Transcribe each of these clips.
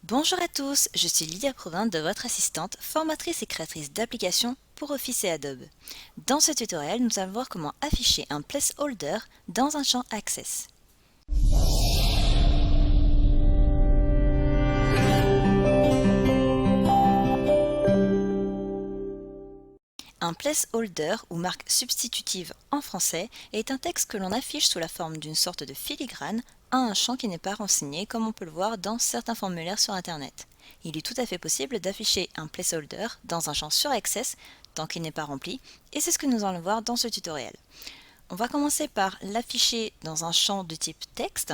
Bonjour à tous, je suis Lydia Provin de votre assistante, formatrice et créatrice d'applications pour Office et Adobe. Dans ce tutoriel, nous allons voir comment afficher un placeholder dans un champ Access. Un placeholder ou marque substitutive en français est un texte que l'on affiche sous la forme d'une sorte de filigrane à un champ qui n'est pas renseigné comme on peut le voir dans certains formulaires sur Internet. Il est tout à fait possible d'afficher un placeholder dans un champ sur Access tant qu'il n'est pas rempli et c'est ce que nous allons voir dans ce tutoriel. On va commencer par l'afficher dans un champ de type texte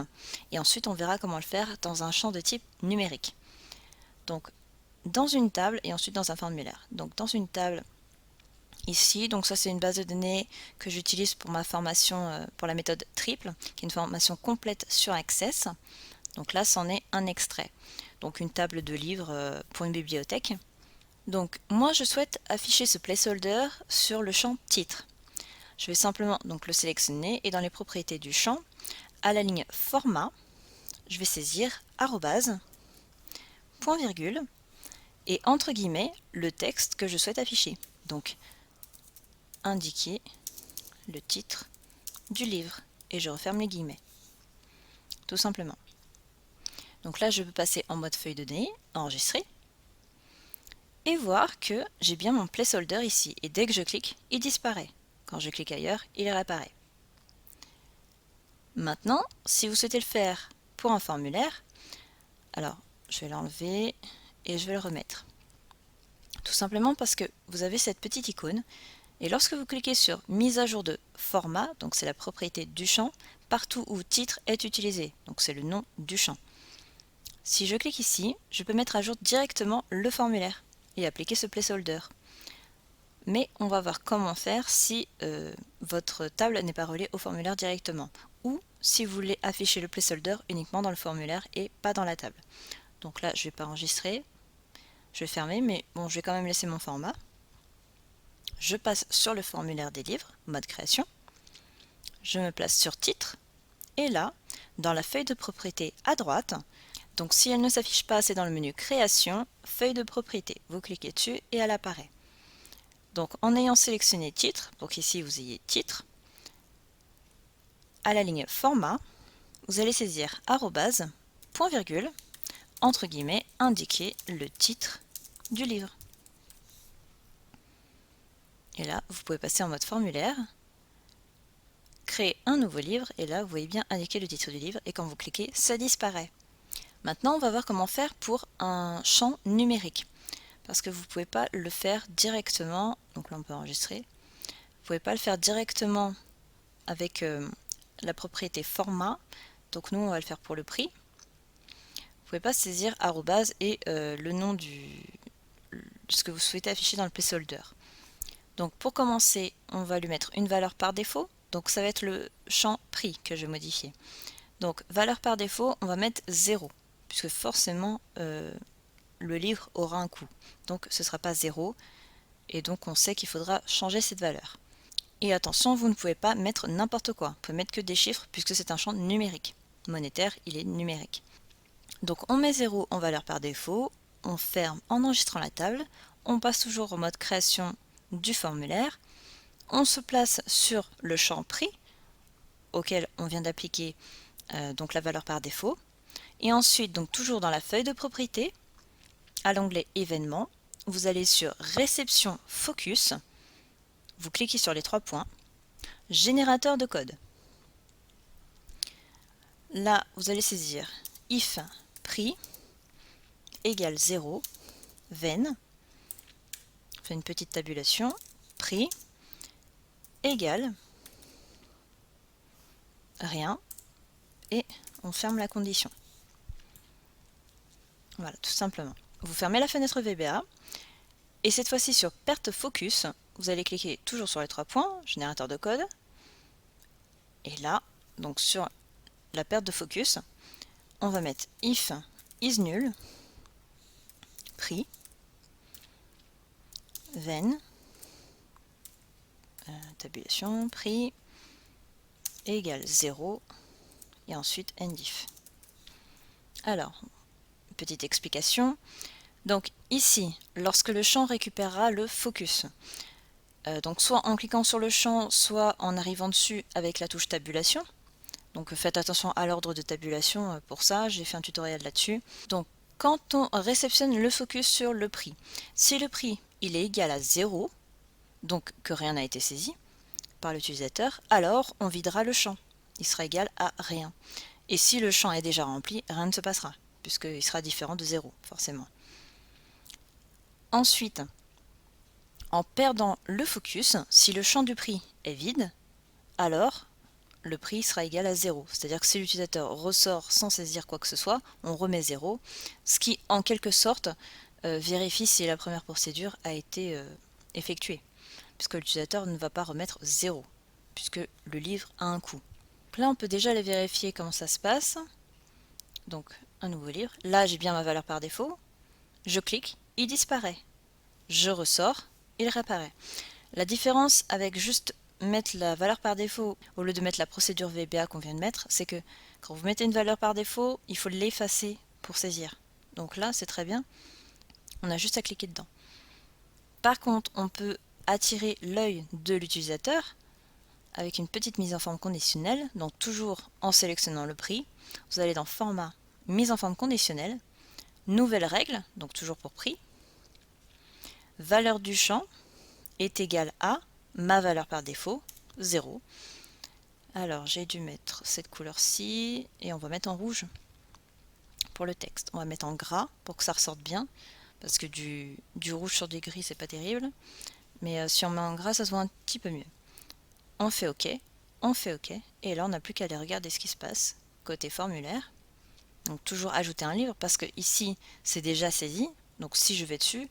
et ensuite on verra comment le faire dans un champ de type numérique. Donc dans une table et ensuite dans un formulaire. Donc dans une table ici, donc ça c'est une base de données que j'utilise pour ma formation pour la méthode triple, qui est une formation complète sur Access. Donc là c'en est un extrait. Donc une table de livres pour une bibliothèque. Donc moi je souhaite afficher ce placeholder sur le champ titre. Je vais simplement donc le sélectionner et dans les propriétés du champ, à la ligne format, je vais saisir arrobase, point virgule et entre guillemets le texte que je souhaite afficher. Donc indiquer le titre du livre et je referme les guillemets, tout simplement. Donc là je peux passer en mode feuille de données, enregistrer et voir que j'ai bien mon placeholder ici et dès que je clique, il disparaît. Quand je clique ailleurs, il réapparaît. Maintenant, si vous souhaitez le faire pour un formulaire, alors je vais l'enlever et je vais le remettre. Tout simplement parce que vous avez cette petite icône et lorsque vous cliquez sur mise à jour de format, donc c'est la propriété du champ, partout où titre est utilisé, donc c'est le nom du champ. Si je clique ici, je peux mettre à jour directement le formulaire et appliquer ce placeholder. Mais on va voir comment faire si votre table n'est pas reliée au formulaire directement ou si vous voulez afficher le placeholder uniquement dans le formulaire et pas dans la table. Donc là, je ne vais pas enregistrer, je vais fermer, mais bon, je vais quand même laisser mon format. Je passe sur le formulaire des livres, mode création, je me place sur titre et là, dans la feuille de propriété à droite, donc si elle ne s'affiche pas, c'est dans le menu création, feuille de propriété, vous cliquez dessus et elle apparaît. Donc en ayant sélectionné titre, pour qu'ici vous ayez titre, à la ligne format, vous allez saisir arrobase, point virgule, entre guillemets, indiquer le titre du livre. Et là, vous pouvez passer en mode formulaire, créer un nouveau livre, et là, vous voyez bien indiquer le titre du livre, et quand vous cliquez, ça disparaît. Maintenant, on va voir comment faire pour un champ numérique, parce que vous ne pouvez pas le faire directement, donc là on peut enregistrer, vous ne pouvez pas le faire directement avec la propriété format, donc nous on va le faire pour le prix. Vous ne pouvez pas saisir arrobase et le nom ce que vous souhaitez afficher dans le placeholder. Donc pour commencer, on va lui mettre une valeur par défaut, donc ça va être le champ prix que je vais modifier. Donc valeur par défaut, on va mettre 0, puisque forcément le livre aura un coût. Donc ce ne sera pas 0, et donc on sait qu'il faudra changer cette valeur. Et attention, vous ne pouvez pas mettre n'importe quoi, vous pouvez mettre que des chiffres puisque c'est un champ numérique. Monétaire, il est numérique. Donc on met 0 en valeur par défaut, on ferme en enregistrant la table, on passe toujours au mode création du formulaire, on se place sur le champ prix auquel on vient d'appliquer donc la valeur par défaut, et ensuite donc toujours dans la feuille de propriété, à l'onglet événements, vous allez sur réception focus, vous cliquez sur les 3 points, générateur de code. Là, vous allez saisir if prix égale 0, ven, on fait une petite tabulation, prix égale rien, et on ferme la condition. Voilà, tout simplement. Vous fermez la fenêtre VBA, et cette fois-ci sur perte focus, vous allez cliquer toujours sur les 3 points, générateur de code, et là, donc sur la perte de focus, on va mettre if is nul, prix, ven, tabulation, prix, égale 0, et ensuite endif. Alors, petite explication. Donc ici, lorsque le champ récupérera le focus, donc soit en cliquant sur le champ, soit en arrivant dessus avec la touche tabulation. Donc faites attention à l'ordre de tabulation pour ça, j'ai fait un tutoriel là-dessus. Donc quand on réceptionne le focus sur le prix, si le prix il est égal à 0, donc que rien n'a été saisi par l'utilisateur, alors on videra le champ, il sera égal à rien. Et si le champ est déjà rempli, rien ne se passera, puisqu'il sera différent de 0, forcément. Ensuite, en perdant le focus, si le champ du prix est vide, alors le prix sera égal à 0. C'est-à-dire que si l'utilisateur ressort sans saisir quoi que ce soit, on remet 0, ce qui en quelque sorte vérifie si la première procédure a été effectuée, puisque l'utilisateur ne va pas remettre 0, puisque le livre a un coût. Là, on peut déjà aller vérifier comment ça se passe. Donc, un nouveau livre. Là, j'ai bien ma valeur par défaut. Je clique, il disparaît. Je ressors, il réapparaît. La différence avec juste mettre la valeur par défaut au lieu de mettre la procédure VBA qu'on vient de mettre, c'est que quand vous mettez une valeur par défaut, il faut l'effacer pour saisir. Donc là, c'est très bien. On a juste à cliquer dedans. Par contre, on peut attirer l'œil de l'utilisateur avec une petite mise en forme conditionnelle, donc toujours en sélectionnant le prix. Vous allez dans Format, Mise en forme conditionnelle, Nouvelle règle, donc toujours pour prix. Valeur du champ est égale à ma valeur par défaut, 0. Alors j'ai dû mettre cette couleur-ci et on va mettre en rouge pour le texte. On va mettre en gras pour que ça ressorte bien, parce que du rouge sur du gris c'est pas terrible. Mais si on met en gras ça se voit un petit peu mieux. On fait OK, et là on n'a plus qu'à aller regarder ce qui se passe côté formulaire. Donc toujours ajouter un livre, parce que ici c'est déjà saisi, donc si je vais dessus,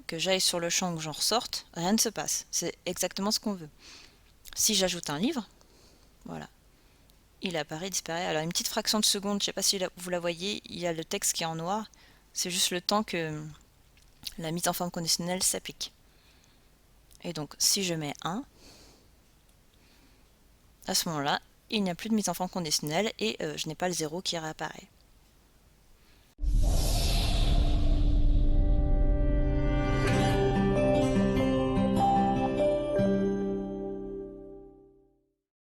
que j'aille sur le champ ou que j'en ressorte, rien ne se passe. C'est exactement ce qu'on veut. Si j'ajoute un livre, voilà, il apparaît, disparaît. Alors une petite fraction de seconde, je ne sais pas si vous la voyez, il y a le texte qui est en noir, c'est juste le temps que la mise en forme conditionnelle s'applique. Et donc si je mets 1, à ce moment-là, il n'y a plus de mise en forme conditionnelle et je n'ai pas le 0 qui réapparaît.